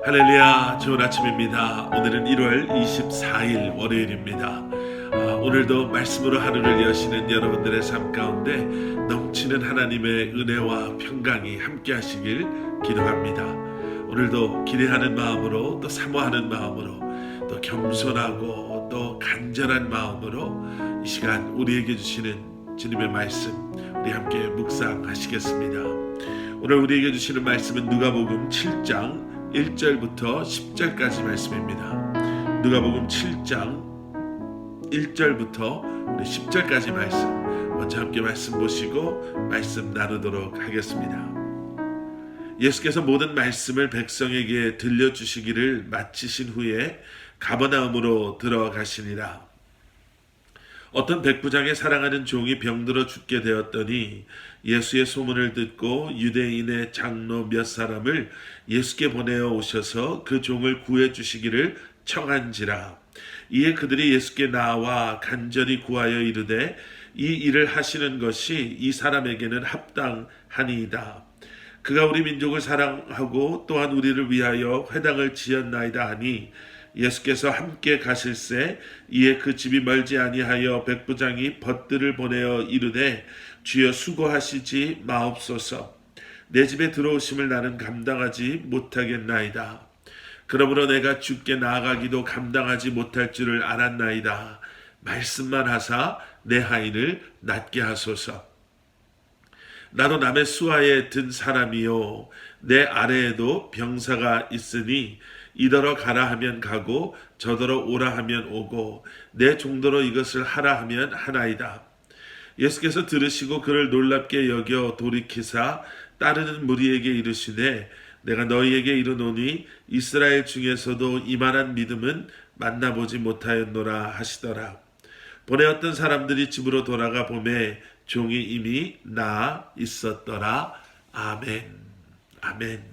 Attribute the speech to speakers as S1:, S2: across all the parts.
S1: 할렐루야, 좋은 아침입니다. 오늘은 1월 24일 월요일입니다. 오늘도 말씀으로 하루를 여시는 여러분들의 삶 가운데 넘치는 하나님의 은혜와 평강이 함께 하시길 기도합니다. 오늘도 기대하는 마음으로, 또 사모하는 마음으로, 또 겸손하고 또 간절한 마음으로 이 시간 우리에게 주시는 주님의 말씀, 우리 함께 묵상하시겠습니다. 오늘 우리에게 주시는 말씀은 누가복음 7장 1절부터 10절까지 말씀입니다. 누가복음 7장 1절부터 우리 10절까지 말씀, 먼저 함께 말씀 보시고 말씀 나누도록 하겠습니다. 예수께서 모든 말씀을 백성에게 들려주시기를 마치신 후에 가버나움으로 들어가시니라. 어떤 백부장의 사랑하는 종이 병들어 죽게 되었더니 예수의 소문을 듣고 유대인의 장로 몇 사람을 예수께 보내어 오셔서 그 종을 구해 주시기를 청한지라. 이에 그들이 예수께 나와 간절히 구하여 이르되 이 일을 하시는 것이 이 사람에게는 합당하니이다. 그가 우리 민족을 사랑하고 또한 우리를 위하여 회당을 지었나이다 하니 예수께서 함께 가실새 이에 그 집이 멀지 아니하여 백부장이 벗들을 보내어 이르되 주여 수고하시지 마옵소서. 내 집에 들어오심을 나는 감당하지 못하겠나이다. 그러므로 내가 주께 나아가기도 감당하지 못할 줄을 알았나이다. 말씀만 하사 내 하인을 낫게 하소서. 나도 남의 수하에 든 사람이요 내 아래에도 병사가 있으니 이더러 가라 하면 가고 저더러 오라 하면 오고 내 종도로 이것을 하라 하면 하나이다. 예수께서 들으시고 그를 놀랍게 여겨 돌이키사 따르는 무리에게 이르시되 내가 너희에게 이르노니 이스라엘 중에서도 이만한 믿음은 만나보지 못하였노라 하시더라. 보내었던 사람들이 집으로 돌아가 보매 종이 이미 나아 있었더라. 아멘. 아멘.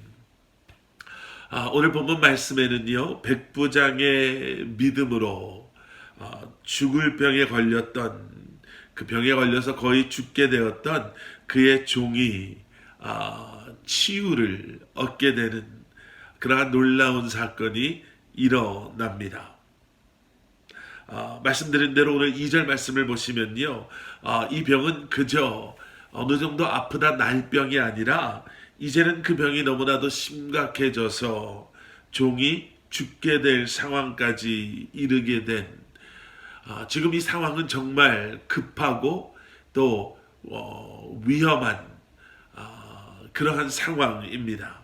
S1: 오늘 본문 말씀에는요, 백부장의 믿음으로 죽을 병에 걸렸던, 그 병에 걸려서 거의 죽게 되었던 그의 종이 치유를 얻게 되는 그러한 놀라운 사건이 일어납니다. 말씀드린 대로 오늘 2절 말씀을 보시면요, 이 병은 그저 어느 정도 아프다 날 병이 아니라 이제는 그 병이 너무나도 심각해져서 종이 죽게 될 상황까지 이르게 된, 지금 이 상황은 정말 급하고 또 위험한 그러한 상황입니다.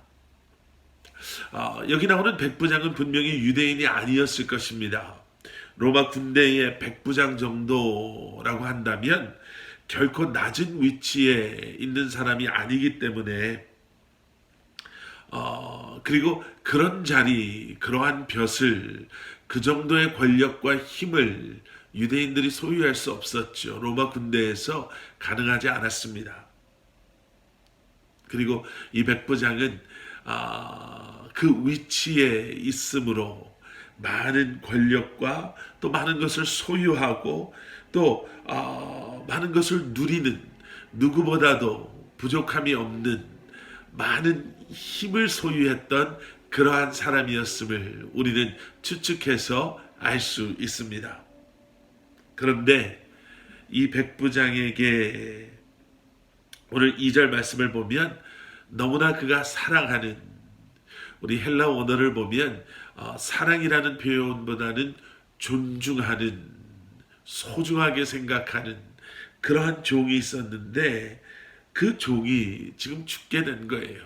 S1: 여기 나오는 백부장은 분명히 유대인이 아니었을 것입니다. 로마 군대의 백부장 정도라고 한다면 결코 낮은 위치에 있는 사람이 아니기 때문에 그리고 그런 자리, 그러한 벼슬, 그 정도의 권력과 힘을 유대인들이 소유할 수 없었죠. 로마 군대에서 가능하지 않았습니다. 그리고 이 백부장은 그 위치에 있으므로 많은 권력과 또 많은 것을 소유하고 또 많은 것을 누리는, 누구보다도 부족함이 없는 많은 힘을 소유했던 그러한 사람이었음을 우리는 추측해서 알 수 있습니다. 그런데 이 백부장에게 오늘 2절 말씀을 보면 너무나 그가 사랑하는, 우리 헬라 원어를 보면 사랑이라는 표현보다는 존중하는, 소중하게 생각하는 그러한 종이 있었는데 그 종이 지금 죽게 된 거예요.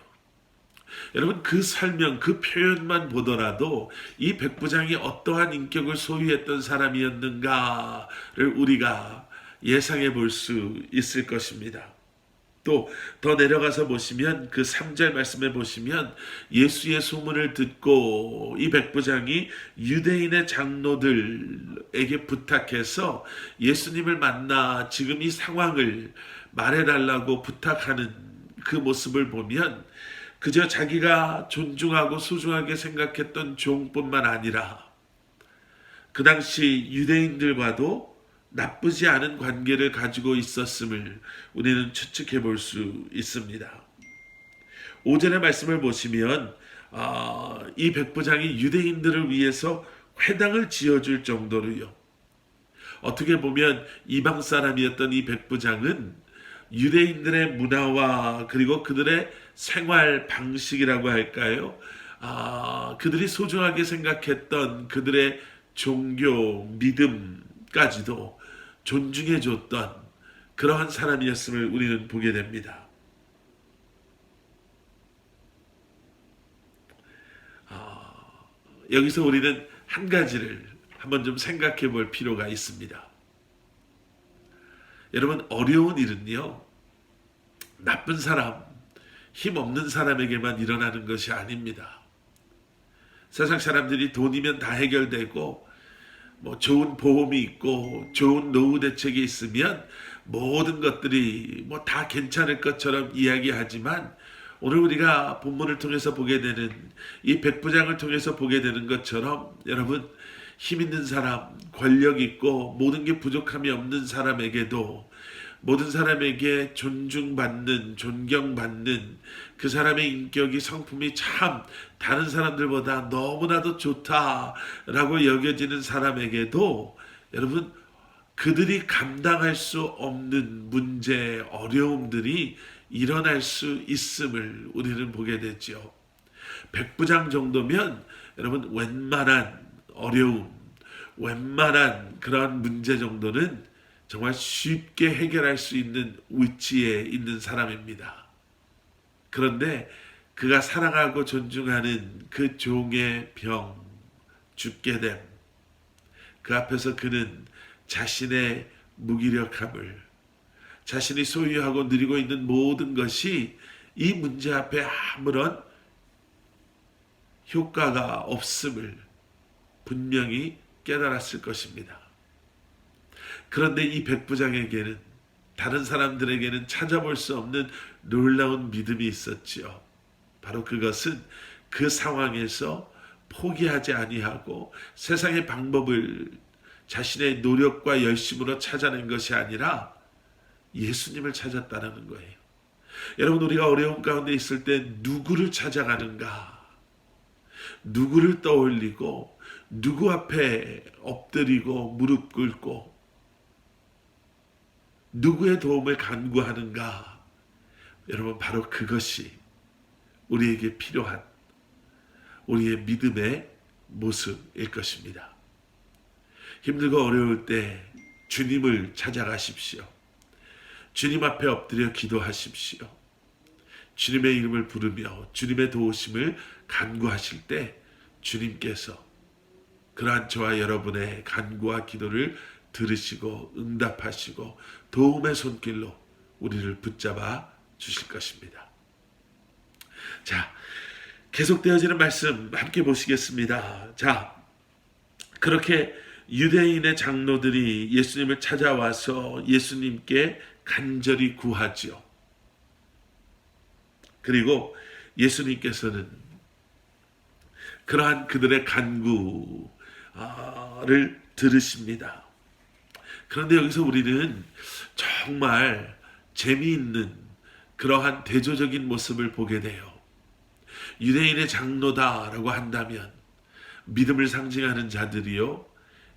S1: 여러분, 그 설명, 그 표현만 보더라도 이 백부장이 어떠한 인격을 소유했던 사람이었는가를 우리가 예상해 볼 수 있을 것입니다. 또 더 내려가서 보시면 그 3절 말씀에 보시면 예수의 소문을 듣고 이 백부장이 유대인의 장로들에게 부탁해서 예수님을 만나 지금 이 상황을 말해달라고 부탁하는 그 모습을 보면 그저 자기가 존중하고 소중하게 생각했던 종뿐만 아니라 그 당시 유대인들과도 나쁘지 않은 관계를 가지고 있었음을 우리는 추측해 볼 수 있습니다. 5절의 말씀을 보시면 이 백부장이 유대인들을 위해서 회당을 지어줄 정도로요. 어떻게 보면 이방 사람이었던 이 백부장은 유대인들의 문화와 그리고 그들의 생활 방식이라고 할까요? 그들이 소중하게 생각했던 그들의 종교, 믿음까지도 존중해줬던 그러한 사람이었음을 우리는 보게 됩니다. 여기서 우리는 한 가지를 한번 좀 생각해 볼 필요가 있습니다. 여러분, 어려운 일은요, 나쁜 사람, 힘없는 사람에게만 일어나는 것이 아닙니다. 세상 사람들이 돈이면 다 해결되고 좋은 보험이 있고 좋은 노후 대책이 있으면 모든 것들이 다 괜찮을 것처럼 이야기하지만, 오늘 우리가 본문을 통해서 보게 되는 이 백부장을 통해서 보게 되는 것처럼 여러분, 힘 있는 사람, 권력 있고 모든 게 부족함이 없는 사람에게도 모든 사람에게 존중받는, 존경받는 그 사람의 인격이, 성품이 참 다른 사람들보다 너무나도 좋다라고 여겨지는 사람에게도 여러분, 그들이 감당할 수 없는 문제, 어려움들이 일어날 수 있음을 우리는 보게 되죠. 백부장 정도면 여러분, 웬만한 어려움, 웬만한 그러한 문제 정도는 정말 쉽게 해결할 수 있는 위치에 있는 사람입니다. 그런데 그가 사랑하고 존중하는 그 종의 병, 죽게 됨, 그 앞에서 그는 자신의 무기력함을, 자신이 소유하고 누리고 있는 모든 것이 이 문제 앞에 아무런 효과가 없음을 분명히 깨달았을 것입니다. 그런데 이 백부장에게는, 다른 사람들에게는 찾아볼 수 없는 놀라운 믿음이 있었지요. 바로 그것은 그 상황에서 포기하지 아니하고 세상의 방법을 자신의 노력과 열심으로 찾아낸 것이 아니라 예수님을 찾았다는 거예요. 여러분, 우리가 어려움 가운데 있을 때 누구를 찾아가는가? 누구를 떠올리고 누구 앞에 엎드리고 무릎 꿇고 누구의 도움을 간구하는가? 여러분, 바로 그것이 우리에게 필요한 우리의 믿음의 모습일 것입니다. 힘들고 어려울 때 주님을 찾아가십시오. 주님 앞에 엎드려 기도하십시오. 주님의 이름을 부르며 주님의 도우심을 간구하실 때 주님께서 그러한 저와 여러분의 간구와 기도를 들으시고 응답하시고 도움의 손길로 우리를 붙잡아 주실 것입니다. 자, 계속되어지는 말씀 함께 보시겠습니다. 자, 그렇게 유대인의 장로들이 예수님을 찾아와서 예수님께 간절히 구하죠. 그리고 예수님께서는 그러한 그들의 간구를 들으십니다. 그런데 여기서 우리는 정말 재미있는 그러한 대조적인 모습을 보게 돼요. 유대인의 장로다라고 한다면 믿음을 상징하는 자들이요,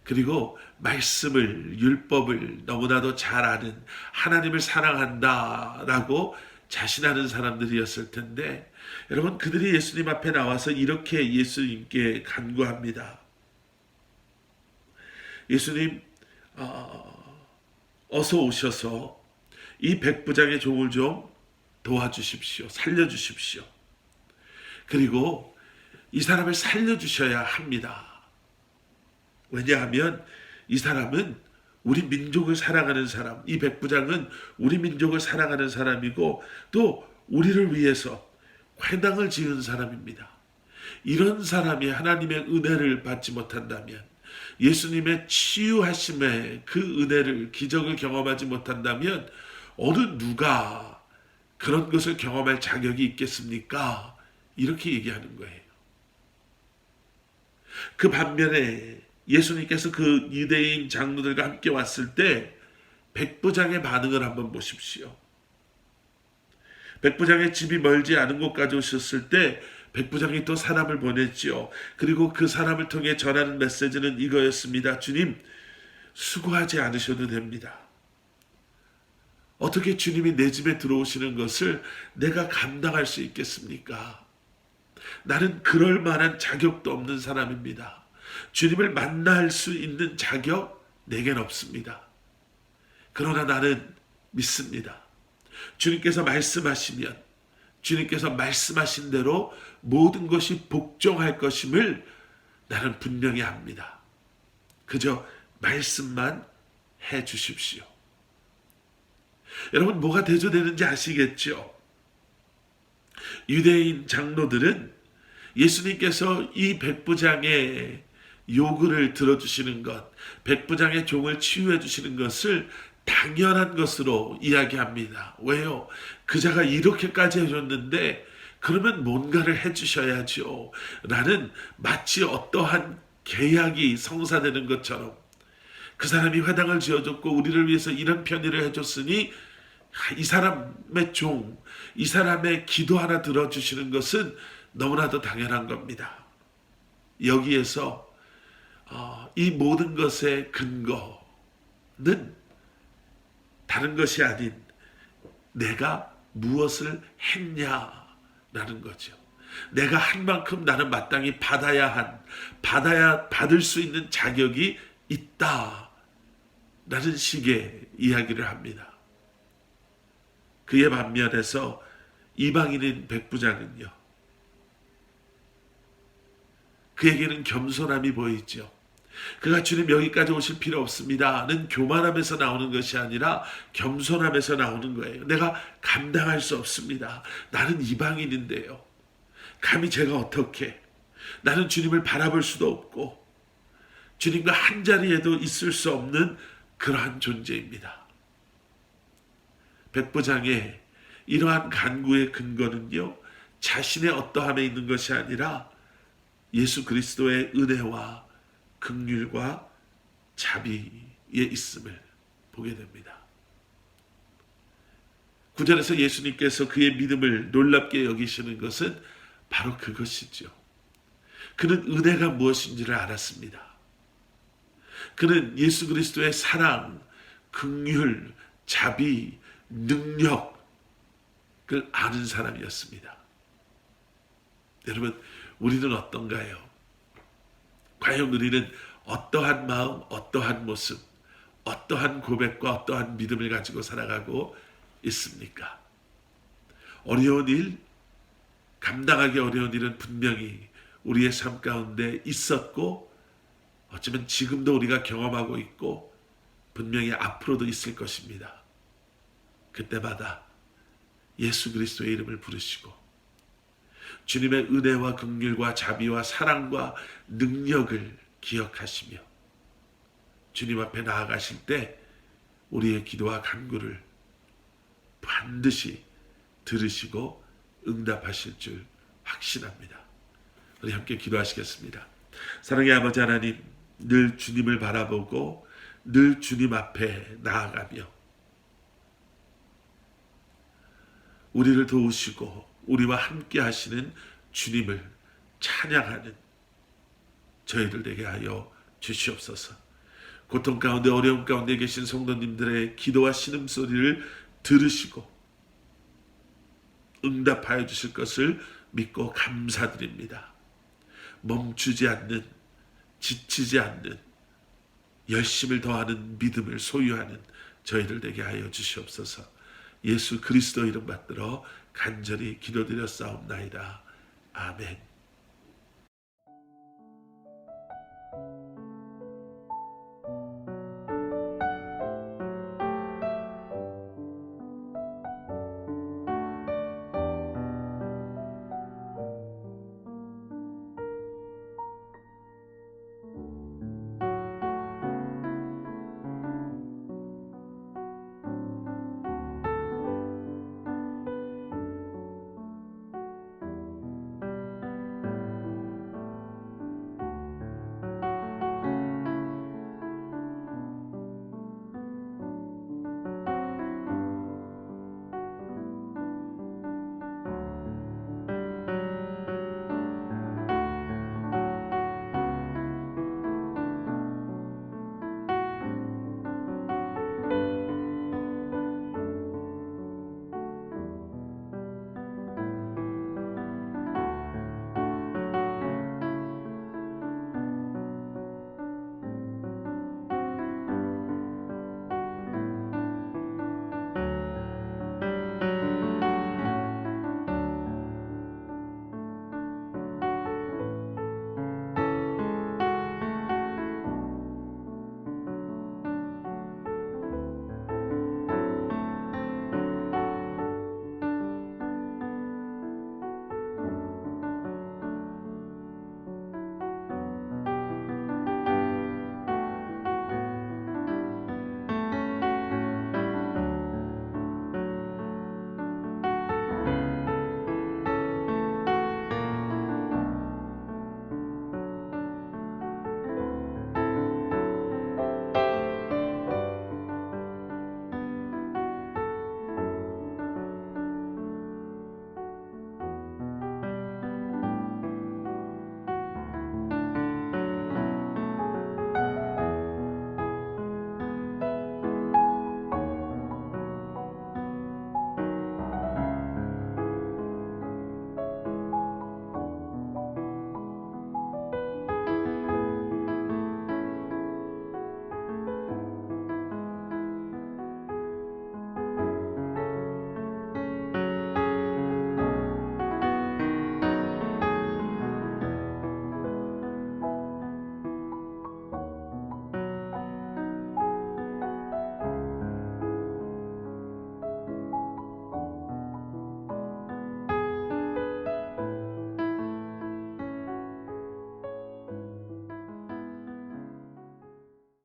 S1: 그리고 말씀을, 율법을 너무나도 잘 아는, 하나님을 사랑한다라고 자신하는 사람들이었을 텐데, 여러분, 그들이 예수님 앞에 나와서 이렇게 예수님께 간구합니다. 예수님, 어서 오셔서 이 백부장의 종을 좀 도와주십시오. 살려주십시오. 그리고 이 사람을 살려주셔야 합니다. 왜냐하면 이 사람은 우리 민족을 사랑하는 사람, 이 백부장은 우리 민족을 사랑하는 사람이고 또 우리를 위해서 회당을 지은 사람입니다. 이런 사람이 하나님의 은혜를 받지 못한다면, 예수님의 치유하심의 그 은혜를, 기적을 경험하지 못한다면 어느 누가 그런 것을 경험할 자격이 있겠습니까? 이렇게 얘기하는 거예요. 그 반면에 예수님께서 그 유대인 장로들과 함께 왔을 때 백부장의 반응을 한번 보십시오. 백부장의 집이 멀지 않은 곳까지 오셨을 때 백부장이 또 사람을 보냈지요. 그리고 그 사람을 통해 전하는 메시지는 이거였습니다. 주님, 수고하지 않으셔도 됩니다. 어떻게 주님이 내 집에 들어오시는 것을 내가 감당할 수 있겠습니까? 나는 그럴 만한 자격도 없는 사람입니다. 주님을 만날 수 있는 자격 내겐 없습니다. 그러나 나는 믿습니다. 주님께서 말씀하시면 주님께서 말씀하신 대로 모든 것이 복종할 것임을 나는 분명히 압니다. 그저 말씀만 해 주십시오. 여러분, 뭐가 대조되는지 아시겠죠? 유대인 장로들은 예수님께서 이 백부장의 요구를 들어주시는 것, 백부장의 종을 치유해 주시는 것을 당연한 것으로 이야기합니다. 왜요? 그자가 이렇게까지 해줬는데 그러면 뭔가를 해주셔야죠. 라는 마치 어떠한 계약이 성사되는 것처럼 그 사람이 회당을 지어줬고 우리를 위해서 이런 편의를 해줬으니 이 사람의 종, 이 사람의 기도 하나 들어주시는 것은 너무나도 당연한 겁니다. 여기에서 이 모든 것의 근거는 다른 것이 아닌 내가 무엇을 했냐라는 거죠. 내가 한 만큼 나는 마땅히 받을 수 있는 자격이 있다라는 식의 이야기를 합니다. 그의 반면에서 이방인인 백부장은요, 그에게는 겸손함이 보이죠. 그가 주님 여기까지 오실 필요 없습니다는 교만함에서 나오는 것이 아니라 겸손함에서 나오는 거예요. 내가 감당할 수 없습니다. 나는 이방인인데요. 감히 제가 어떻게, 나는 주님을 바라볼 수도 없고 주님과 한 자리에도 있을 수 없는 그러한 존재입니다. 백부장의 이러한 간구의 근거는요, 자신의 어떠함에 있는 것이 아니라 예수 그리스도의 은혜와 긍휼과 자비에 있음을 보게 됩니다. 9절에서 예수님께서 그의 믿음을 놀랍게 여기시는 것은 바로 그것이죠. 그는 은혜가 무엇인지를 알았습니다. 그는 예수 그리스도의 사랑, 긍휼, 자비, 능력을 아는 사람이었습니다. 여러분, 우리는 어떤가요? 과연 우리는 어떠한 마음, 어떠한 모습, 어떠한 고백과 어떠한 믿음을 가지고 살아가고 있습니까? 어려운 일, 감당하기 어려운 일은 분명히 우리의 삶 가운데 있었고 어쩌면 지금도 우리가 경험하고 있고 분명히 앞으로도 있을 것입니다. 그때마다 예수 그리스도의 이름을 부르시고 주님의 은혜와 긍휼과 자비와 사랑과 능력을 기억하시며 주님 앞에 나아가실 때 우리의 기도와 간구를 반드시 들으시고 응답하실 줄 확신합니다. 우리 함께 기도하시겠습니다. 사랑의 아버지 하나님, 늘 주님을 바라보고 늘 주님 앞에 나아가며 우리를 도우시고 우리와 함께 하시는 주님을 찬양하는 저희들 되게 하여 주시옵소서. 고통 가운데 어려움 가운데 계신 성도님들의 기도와 신음소리를 들으시고 응답하여 주실 것을 믿고 감사드립니다. 멈추지 않는, 지치지 않는, 열심을 더하는 믿음을 소유하는 저희들 되게 하여 주시옵소서. 예수 그리스도 이름 받들어 간절히 기도드렸사옵나이다. 아멘.